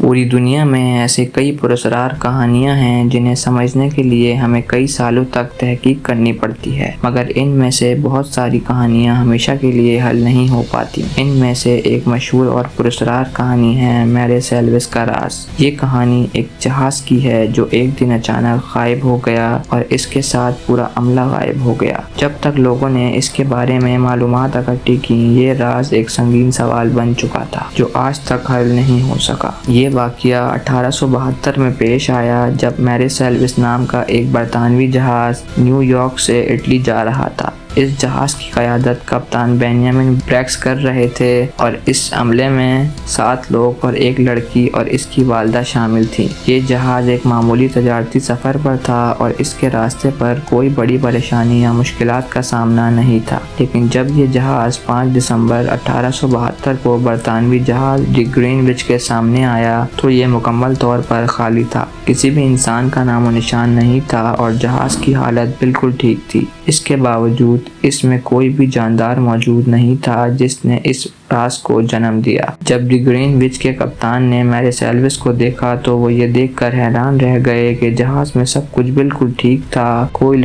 پوری دنیا میں ایسے کئی پراسرار کہانیاں ہیں جنہیں سمجھنے کے لیے ہمیں کئی سالوں تک تحقیق کرنی پڑتی ہے، مگر ان میں سے بہت ساری کہانیاں ہمیشہ کے لیے حل نہیں ہو پاتی۔ ان میں سے ایک مشہور اور پراسرار کہانی ہے میری سیلوس کا راز۔ یہ کہانی ایک جہاز کی ہے جو ایک دن اچانک غائب ہو گیا اور اس کے ساتھ پورا عملہ غائب ہو گیا۔ جب تک لوگوں نے اس کے بارے میں معلومات اکٹھی کی، یہ راز ایک سنگین سوال بن چکا تھا جو آج تک حل نہیں ہو سکا۔ یہ واقعہ 1872 میں پیش آیا جب میری سیلوس نام کا ایک برطانوی جہاز نیو یارک سے اٹلی جا رہا تھا۔ اس جہاز کی قیادت کپتان بینجامن بریکس کر رہے تھے اور اس عملے میں 7 لوگ اور ایک لڑکی اور اس کی والدہ شامل تھی۔ یہ جہاز ایک معمولی تجارتی سفر پر تھا اور اس کے راستے پر کوئی بڑی پریشانی یا مشکلات کا سامنا نہیں تھا، لیکن جب یہ جہاز 5 دسمبر 1872 کو برطانوی جہاز دی گرین وچ کے سامنے آیا تو یہ مکمل طور پر خالی تھا۔ کسی بھی انسان کا نام و نشان نہیں تھا اور جہاز کی حالت بالکل ٹھیک تھی۔ اس کے باوجود اس میں کوئی بھی جاندار موجود نہیں تھا جس نے اس راز کو جنم دیا۔ جب دی گرین وچ کے کپتان نے میری سیلوس کو دیکھا تو وہ یہ دیکھ کر حیران رہ گئے کہ جہاز میں سب کچھ بالکل ٹھیک تھا، کوئی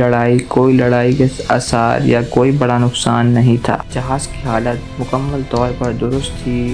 لڑائی کے آثار یا کوئی بڑا نقصان نہیں تھا۔ جہاز کی حالت مکمل طور پر درست تھی،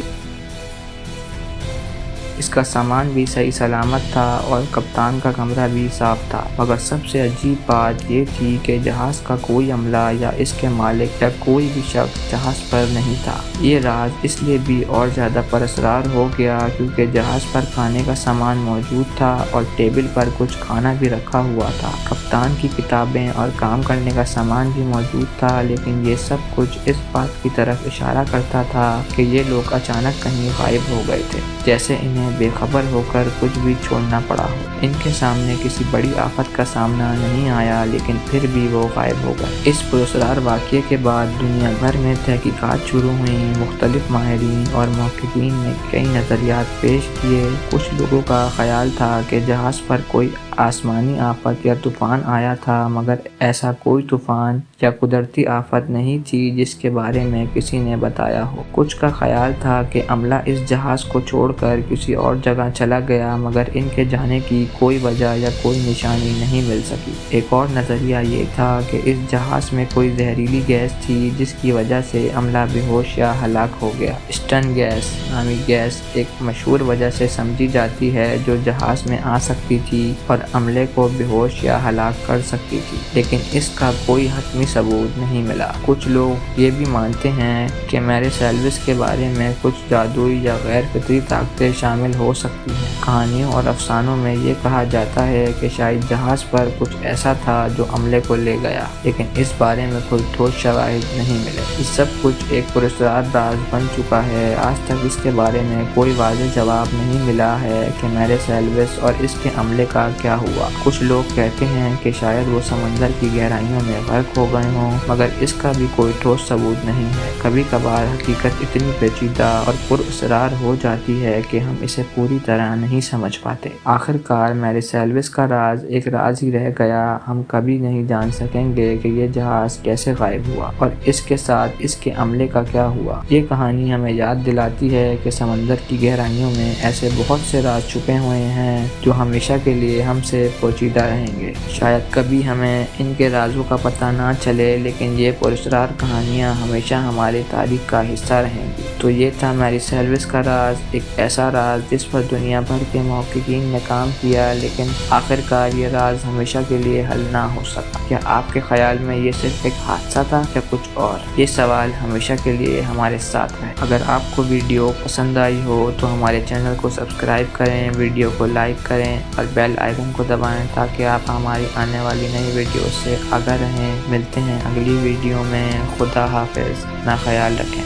اس کا سامان بھی صحیح سلامت تھا اور کپتان کا کمرہ بھی صاف تھا، مگر سب سے عجیب بات یہ تھی کہ جہاز کا کوئی عملہ یا اس کے مالک یا کوئی بھی شخص جہاز پر نہیں تھا۔ یہ راز اس لیے بھی اور زیادہ پراسرار ہو گیا کیونکہ جہاز پر کھانے کا سامان موجود تھا اور ٹیبل پر کچھ کھانا بھی رکھا ہوا تھا۔ کپتان کی کتابیں اور کام کرنے کا سامان بھی موجود تھا، لیکن یہ سب کچھ اس بات کی طرف اشارہ کرتا تھا کہ یہ لوگ اچانک کہیں غائب ہو گئے تھے، جیسے انہیں بے خبر ہو کر کچھ بھی چھوڑنا پڑا ہو۔ ان کے سامنے کسی بڑی آفت کا سامنا نہیں آیا، لیکن پھر بھی وہ غائب ہو گئے۔ اس پراسرار واقعے کے بعد دنیا بھر میں تحقیقات شروع ہوئیں۔ مختلف ماہرین اور محققین نے کئی نظریات پیش کیے۔ کچھ لوگوں کا خیال تھا کہ جہاز پر کوئی آسمانی آفت یا طوفان آیا تھا، مگر ایسا کوئی طوفان یا قدرتی آفت نہیں تھی جس کے بارے میں کسی نے بتایا ہو۔ کچھ کا خیال تھا کہ عملہ اس جہاز کو چھوڑ کر کسی اور جگہ چلا گیا، مگر ان کے جانے کی کوئی وجہ یا کوئی نشانی نہیں مل سکی۔ ایک اور نظریہ یہ تھا کہ اس جہاز میں کوئی زہریلی گیس تھی جس کی وجہ سے عملہ بے ہوش یا ہلاک ہو گیا۔ اسٹن گیس نامی گیس ایک مشہور وجہ سے سمجھی جاتی ہے جو جہاز میں آ سکتی تھی اور عملے کو بے ہوش یا ہلاک کر سکتی تھی، لیکن اس کا کوئی حتمی ثبوت نہیں ملا۔ کچھ لوگ یہ بھی مانتے ہیں کہ میری سیلوس کے بارے میں کچھ جادوئی یا غیر فطری طاقتیں شامل ہو سکتی ہیں۔ کہانیوں اور افسانوں میں یہ کہا جاتا ہے کہ شاید جہاز پر کچھ ایسا تھا جو عملے کو لے گیا، لیکن اس بارے میں کوئی ٹھوس شواہد نہیں ملے۔ یہ سب کچھ ایک پراسرار راز بن چکا ہے۔ آج تک اس کے بارے میں کوئی واضح جواب نہیں ملا ہے کہ میری سیلوس اور اس کے عملے کا کیا ہوا۔ کچھ لوگ کہتے ہیں کہ شاید وہ سمندر کی گہرائیوں میں غرق ہو گئے ہوں، مگر اس کا بھی کوئی ٹھوس ثبوت نہیں ہے۔ کبھی کبھار حقیقت اتنی پیچیدہ اور پراسرار ہو جاتی ہے کہ ہم اسے پوری طرح نہیں سمجھ پاتے۔ آخر کار میری سیلوس کا راز ایک راز ہی رہ گیا۔ ہم کبھی نہیں جان سکیں گے کہ یہ جہاز کیسے غائب ہوا اور اس کے ساتھ اس کے عملے کا کیا ہوا۔ یہ کہانی ہمیں یاد دلاتی ہے کہ سمندر کی گہرائیوں میں ایسے بہت سے راز چھپے ہوئے ہیں جو ہمیشہ کے لیے ہم سے پوشیدہ رہیں گے۔ شاید کبھی ہمیں ان کے رازوں کا پتہ نہ چلے، لیکن یہ پراسرار کہانیاں ہمیشہ ہماری تاریخ کا حصہ رہیں گی۔ تو یہ تھا میری سیلوس کا راز، ایک ایسا راز جس پر دنیا بھر کے محققین نے کام کیا، لیکن آخر کار یہ راز ہمیشہ کے لیے حل نہ ہو سکا۔ کیا آپ کے خیال میں یہ صرف ایک حادثہ تھا یا کچھ اور؟ یہ سوال ہمیشہ کے لیے ہمارے ساتھ رہے۔ اگر آپ کو ویڈیو پسند آئی ہو تو ہمارے چینل کو سبسکرائب کریں، ویڈیو کو لائک کریں اور بیل آئیکن کو دبائیں تاکہ آپ ہماری آنے والی نئی ویڈیو سے آگاہ رہیں۔ ملتے ہیں اگلی ویڈیو میں۔ خدا حافظ، اپنا خیال رکھیں۔